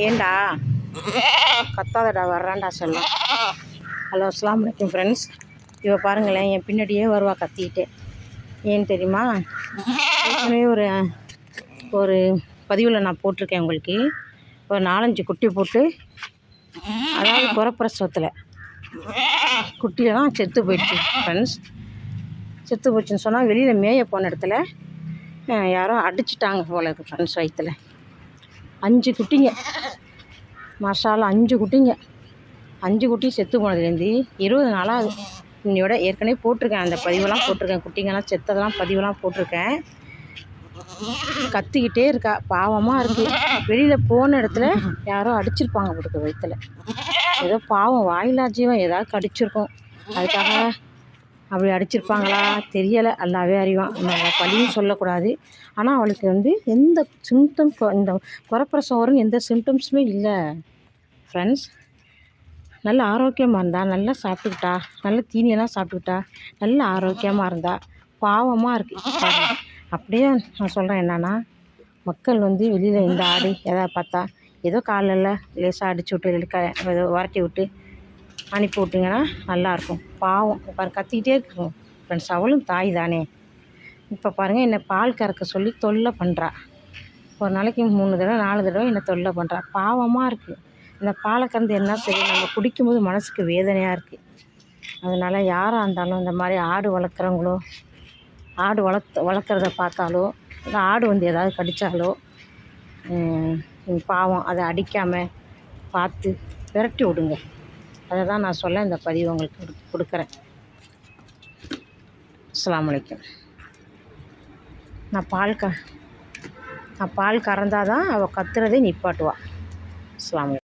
ஏண்டா கத்தாதடா, வர்றான்டா செல்லம். ஹலோ, அஸ்ஸலாமு அலைக்கும் ஃப்ரெண்ட்ஸ். இப்போ பாருங்களேன், என் பின்னாடியே வருவா கத்திக்கிட்டே. ஏன்னு தெரியுமா? ஏற்கனவே ஒரு பதிவில் நான் போட்டிருக்கேன் உங்களுக்கு. ஒரு 4-5 குட்டி போட்டு, அதாவது குறப்பிரசவத்தில் குட்டியெல்லாம் செத்து போயிடுச்சு ஃப்ரெண்ட்ஸ். செத்து போச்சுன்னு சொன்னால் வெளியில் மேய போன இடத்துல யாரோ அடிச்சிட்டாங்க போல இருக்குது ஃப்ரெண்ட்ஸ். வயிற்றுல 5 குட்டிங்க, மசாலா 5 குட்டிங்க. 5 குட்டி செத்து போனதுலேருந்து 20 நாளாக இன்னையோட ஏற்கனவே போட்டிருக்கேன். அந்த பதிவெல்லாம் போட்டிருக்கேன், குட்டிங்கெல்லாம் செத்ததெல்லாம் பதிவெல்லாம் போட்டிருக்கேன். கத்திக்கிட்டே இருக்கா, பாவமாக இருக்குது. வெளியில் போன இடத்துல யாரோ அடிச்சிருப்பாங்க போட்டுக்கு வயிற்றுல. ஏதோ பாவம் வாயிலா ஜீவன் ஏதாவது கடிச்சிருக்கோம், அதுக்காக அப்படி அடிச்சிருப்பாங்களா தெரியலை, அல்லாவே அறிவான். நம்ம பழியும் சொல்லக்கூடாது. ஆனால் அவளுக்கு எந்த சிம்டம், இந்த குறப்பிரசவம் வரும் எந்த சிம்டம்ஸுமே இல்லை ஃப்ரெண்ட்ஸ். நல்ல ஆரோக்கியமாக இருந்தா, நல்லா சாப்பிட்டுக்கிட்டா, நல்ல தீனியெல்லாம் சாப்பிட்டுக்கிட்டா, நல்ல ஆரோக்கியமாக இருந்தா. பாவமாக இருக்குது. அப்படியே நான் சொல்கிறேன் என்னன்னா, மக்கள் வெளியில் இந்த ஆடு எதாவது பார்த்தா ஏதோ காலில் லேசாக அடிச்சு விட்டு ஏதோ வரட்டி விட்டு அனுப்பி விட்டிங்கன்னா நல்லாயிருக்கும். பாவம் பாரு, கத்திக்கிட்டே இருக்கும் ஃப்ரெண்ட்ஸ். அவளும் தாய் தானே. இப்போ பாருங்கள், என்னை பால் கறக்க சொல்லி தொல்லை பண்ணுறா. ஒரு நாளைக்கு 3 தடவை 4 தடவை என்னை தொல்லை பண்ணுறா. பாவமாக இருக்குது. இந்த பாலை கறந்து என்ன சரி, நம்ம குடிக்கும்போது மனசுக்கு வேதனையாக இருக்குது. அதனால் யாராக இருந்தாலும் இந்த மாதிரி ஆடு வளர்க்குறவங்களோ, ஆடு வளர்க்குறத பார்த்தாலோ, இல்லை ஆடு ஏதாவது கடித்தாலோ பாவம், அதை அடிக்காமல் பார்த்து விரட்டி விடுங்க. அதை தான் நான் சொல்ல இந்த பதிவு உங்களுக்கு கொடுக்குறேன். அஸ்ஸலாமு அலைக்கும். நான் பால் கறந்தாதான் அவள் கத்துறதே நிப்பாட்டுவாள். அஸ்ஸலாமு அலைக்கும்.